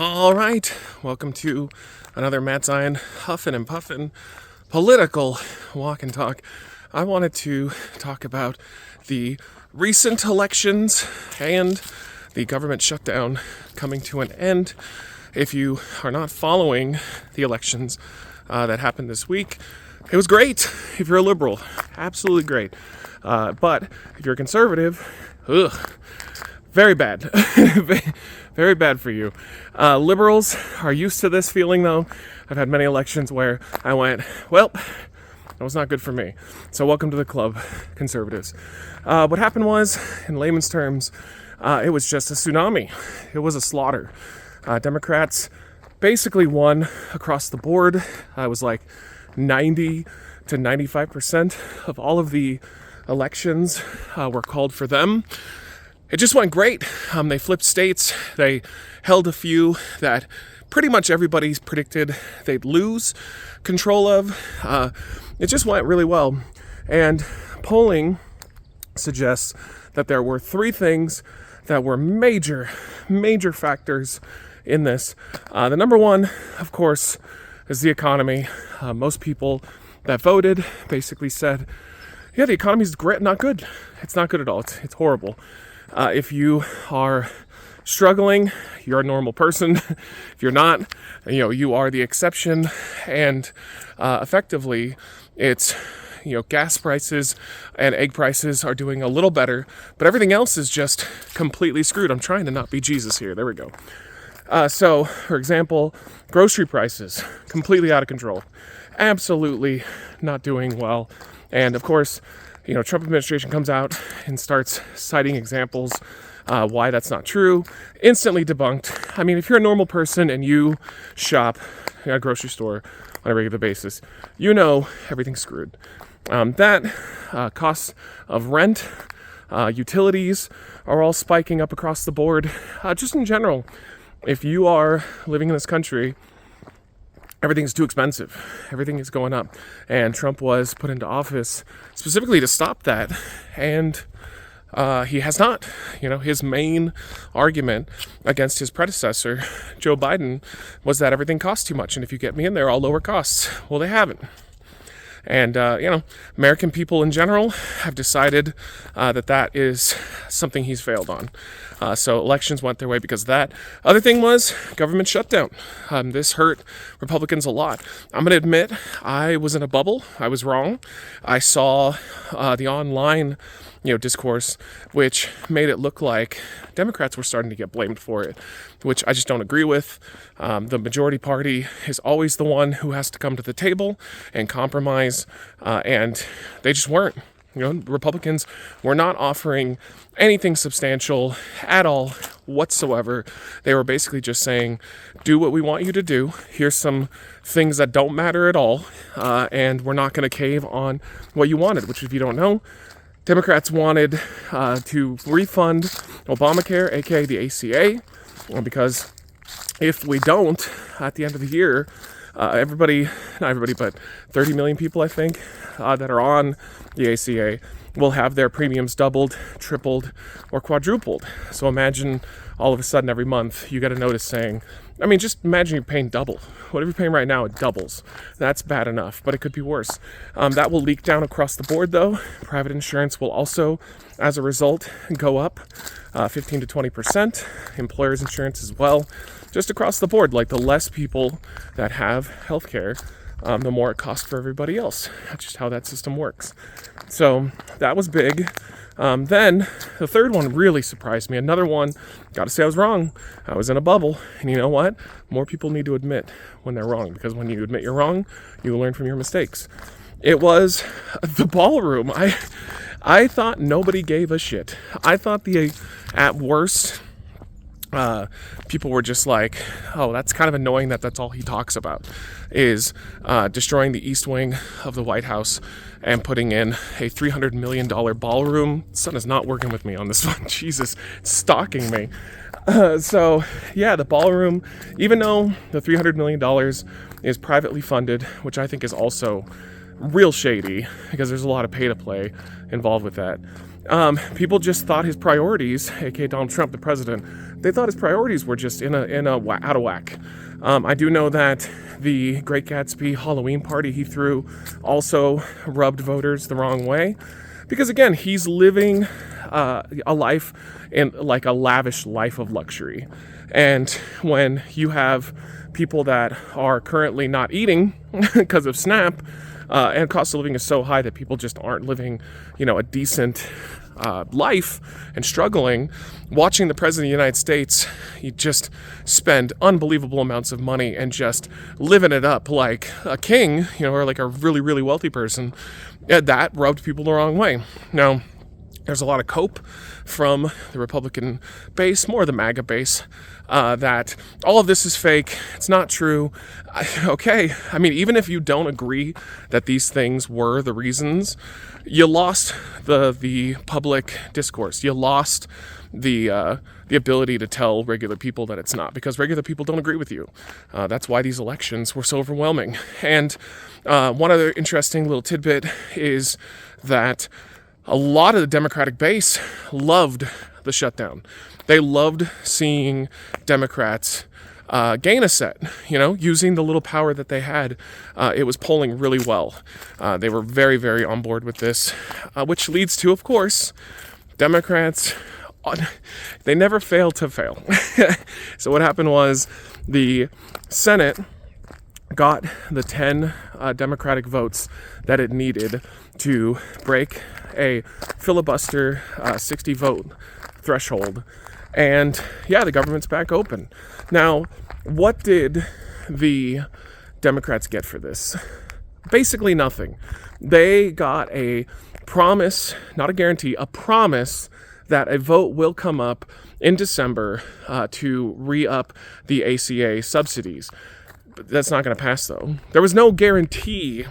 All right, welcome to another Matt Zion Huffin' and Puffin' political walk and talk. I wanted to talk about the recent elections and the government shutdown coming to an end. If you are not following the elections that happened this week, it was great. If you're a liberal, absolutely great. But if you're a conservative, very bad. Very bad for you. Liberals are used to this feeling, though. I've had many elections where I went, well, that was not good for me. So welcome to the club, conservatives. What happened was, in layman's terms, it was just a tsunami. It was a slaughter. Democrats basically won across the board. It was like 90 to 95% of all of the elections were called for them. It just went great. They flipped states. They held a few that pretty much everybody's predicted they'd lose control of. It just went really well. And polling suggests that there were three things that were major factors in this. The number one, of course, is the economy. Most people that voted basically said, yeah, the economy's great, not good. It's not good at all. It's horrible. If you are struggling, you're a normal person. If you're not, you are the exception. And effectively, it's, gas prices and egg prices are doing a little better, but everything else is just completely screwed. I'm trying to not be Jesus here. There we go. So, for example, grocery prices, completely out of control. Absolutely not doing well. And of course, Trump administration comes out and starts citing examples why that's not true. Instantly debunked. I mean, if you're a normal person and you shop at a grocery store on a regular basis, everything's screwed. Costs of rent, utilities are all spiking up across the board. Just in general, if you are living in this country, everything's too expensive. Everything is going up. And Trump was put into office specifically to stop that. And he has not. His main argument against his predecessor, Joe Biden, was that everything costs too much. And if you get me in there, I'll lower costs. Well, they haven't. And, American people in general have decided that is something he's failed on. So elections went their way because of that. Other thing was government shutdown. This hurt Republicans a lot. I'm going to admit I was in a bubble. I was wrong. I saw the online discourse, which made it look like Democrats were starting to get blamed for it, which I just don't agree with. The majority party is always the one who has to come to the table and compromise, and they just weren't. Republicans were not offering anything substantial at all whatsoever. They were basically just saying, do what we want you to do. Here's some things that don't matter at all, and we're not going to cave on what you wanted, which, if you don't know, Democrats wanted to refund Obamacare, aka the ACA, because if we don't, at the end of the year, not everybody, but 30 million people, I think, that are on the ACA will have their premiums doubled, tripled, or quadrupled. So imagine all of a sudden every month you get a notice saying, just imagine you're paying double. Whatever you're paying right now, it doubles. That's bad enough, but it could be worse. That will leak down across the board, though. Private insurance will also, as a result, go up 15 to 20%. Employers' insurance as well. Just across the board, like the less people that have healthcare, the more it costs for everybody else. That's just how that system works. So that was big. Then the third one really surprised me. Another one, gotta say I was wrong. I was in a bubble. And you know what? More people need to admit when they're wrong, because when you admit you're wrong, you learn from your mistakes. It was the ballroom. I thought nobody gave a shit. I thought at worst, people were just like, oh, that's kind of annoying that's all he talks about, is destroying the East Wing of the White House and putting in a $300 million ballroom. Son is not working with me on this one. Jesus, it's stalking me. So, yeah, the ballroom, even though the $300 million is privately funded, which I think is also real shady, because there's a lot of pay to play involved with that. People just thought his priorities, aka Donald Trump, the president, they thought his priorities were just out of whack. I do know that the Great Gatsby Halloween party he threw also rubbed voters the wrong way, because again, he's living a life in like a lavish life of luxury. And when you have people that are currently not eating because of SNAP, and cost of living is so high that people just aren't living, a decent life and struggling, watching the president of the United States, he just spend unbelievable amounts of money and just living it up like a king, or like a really, really wealthy person, that rubbed people the wrong way. Now, there's a lot of cope from the Republican base, more the MAGA base, that all of this is fake, it's not true. Okay, I mean, even if you don't agree that these things were the reasons, you lost the public discourse. You lost the ability to tell regular people that it's not, because regular people don't agree with you. That's why these elections were so overwhelming. And one other interesting little tidbit is that a lot of the Democratic base loved the shutdown. They loved seeing Democrats gain a set, using the little power that they had. It was polling really well. They were very, very on board with this, which leads to, of course, Democrats, they never fail to fail. So what happened was the Senate got the 10 Democratic votes that it needed to break a filibuster 60 vote threshold. And yeah, the government's back open. Now, what did the Democrats get for this? Basically nothing. They got a promise, not a guarantee, a promise that a vote will come up in December to re-up the ACA subsidies. But that's not going to pass, though. There was no guarantee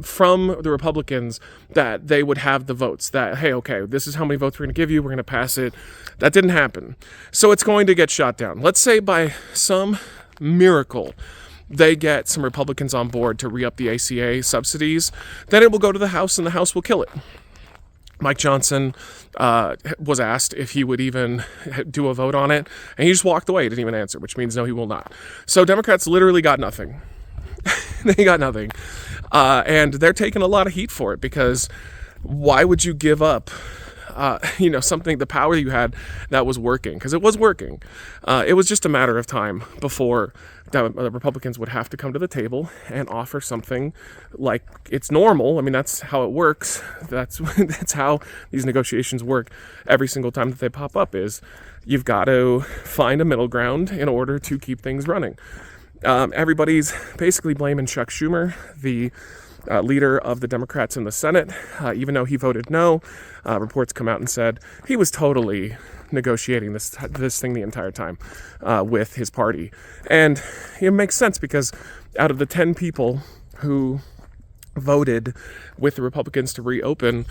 from the Republicans that they would have the votes, that, hey, okay, this is how many votes we're going to give you, we're going to pass it. That didn't happen. So it's going to get shot down. Let's say by some miracle they get some Republicans on board to re-up the ACA subsidies, then it will go to the House and the House will kill it. Mike Johnson was asked if he would even do a vote on it, and he just walked away. He didn't even answer, which means no, he will not. So Democrats literally got nothing. They got nothing. And they're taking a lot of heat for it, because why would you give up, something, the power you had that was working? Because it was working. It was just a matter of time before the Republicans would have to come to the table and offer something like it's normal. I mean, that's how it works. That's how these negotiations work every single time that they pop up, is you've got to find a middle ground in order to keep things running. Everybody's basically blaming Chuck Schumer, the leader of the Democrats in the Senate. Even though he voted no, reports come out and said he was totally negotiating this thing the entire time with his party. And it makes sense, because out of the 10 people who voted with the Republicans to reopen,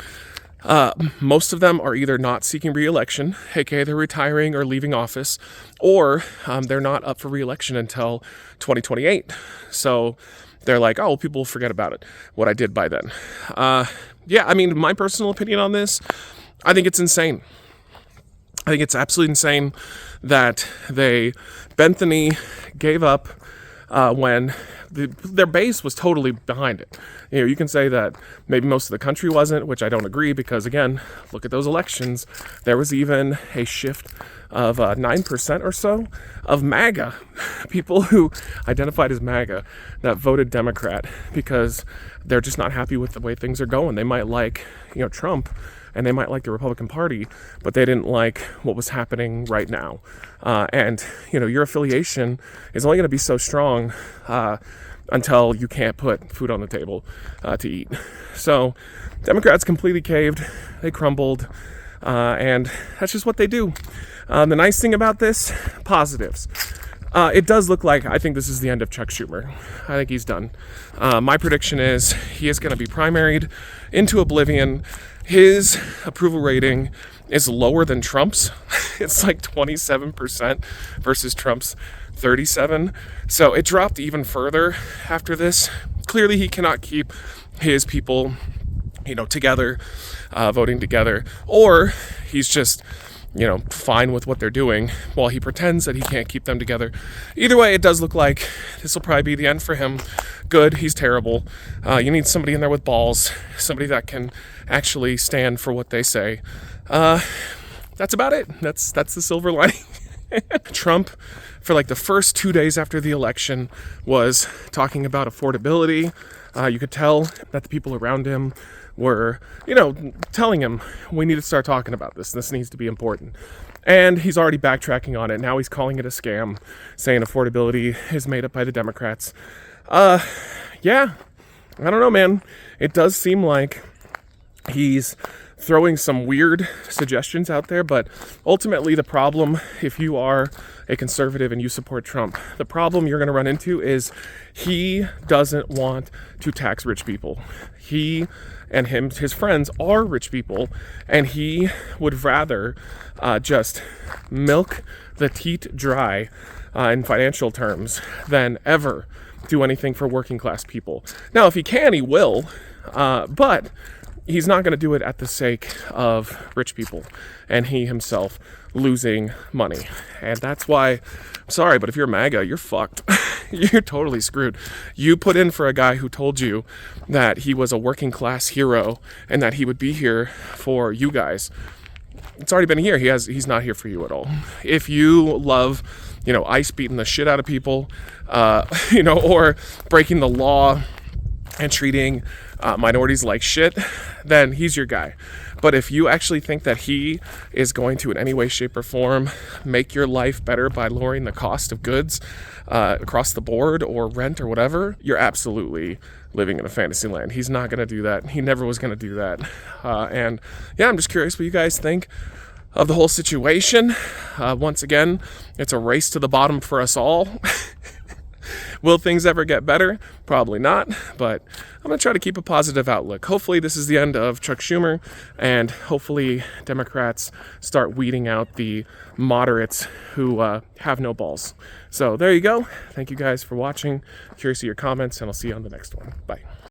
most of them are either not seeking re-election, aka they're retiring or leaving office, or they're not up for re-election until 2028. So they're like, oh, well, people will forget about it, what I did by then. Yeah, I mean, my personal opinion on this, I think it's insane. I think it's absolutely insane that they bent the knee, gave up when their base was totally behind it. You can say that maybe most of the country wasn't, which I don't agree, because again, look at those elections. There was even a shift of 9% or so of MAGA, people who identified as MAGA, that voted Democrat because they're just not happy with the way things are going. They might like, Trump, and they might like the Republican Party, but they didn't like what was happening right now. And your affiliation is only going to be so strong until you can't put food on the table to eat. So Democrats completely caved, they crumbled, and that's just what they do. The nice thing about this, positives. It does look like, I think this is the end of Chuck Schumer. I think he's done. My prediction is he is going to be primaried into oblivion. His approval rating is lower than Trump's. It's like 27% versus Trump's 37%. So it dropped even further after this. Clearly he cannot keep his people, together. voting together, or he's just, fine with what they're doing while he pretends that he can't keep them together. Either way, it does look like this will probably be the end for him. Good, he's terrible. You need somebody in there with balls, somebody that can actually stand for what they say. That's about it. That's the silver lining. Trump, for like the first 2 days after the election, was talking about affordability. You could tell that the people around him were, telling him, we need to start talking about this. This needs to be important. And he's already backtracking on it. Now he's calling it a scam, saying affordability is made up by the Democrats. Yeah, I don't know, man. It does seem like he's throwing some weird suggestions out there, but ultimately the problem, if you are a conservative and you support Trump, the problem you're going to run into is he doesn't want to tax rich people. He and his friends are rich people, and he would rather just milk the teat dry in financial terms than ever do anything for working class people. Now, if he can, he will, but he's not going to do it at the sake of rich people and he himself losing money. And that's why, I'm sorry, but if you're MAGA, you're fucked. You're totally screwed. You put in for a guy who told you that he was a working class hero and that he would be here for you guys. It's already been a year. He's not here for you at all. If you love, ICE beating the shit out of people, or breaking the law and treating minorities like shit, then he's your guy. But if you actually think that he is going to in any way, shape, or form make your life better by lowering the cost of goods across the board or rent or whatever, you're absolutely living in a fantasy land. He's not going to do that. He never was going to do that. And yeah, I'm just curious what you guys think of the whole situation. Once again, it's a race to the bottom for us all. Will things ever get better? Probably not, but I'm going to try to keep a positive outlook. Hopefully this is the end of Chuck Schumer, and hopefully Democrats start weeding out the moderates who have no balls. So there you go. Thank you guys for watching. Curious to your comments, and I'll see you on the next one. Bye.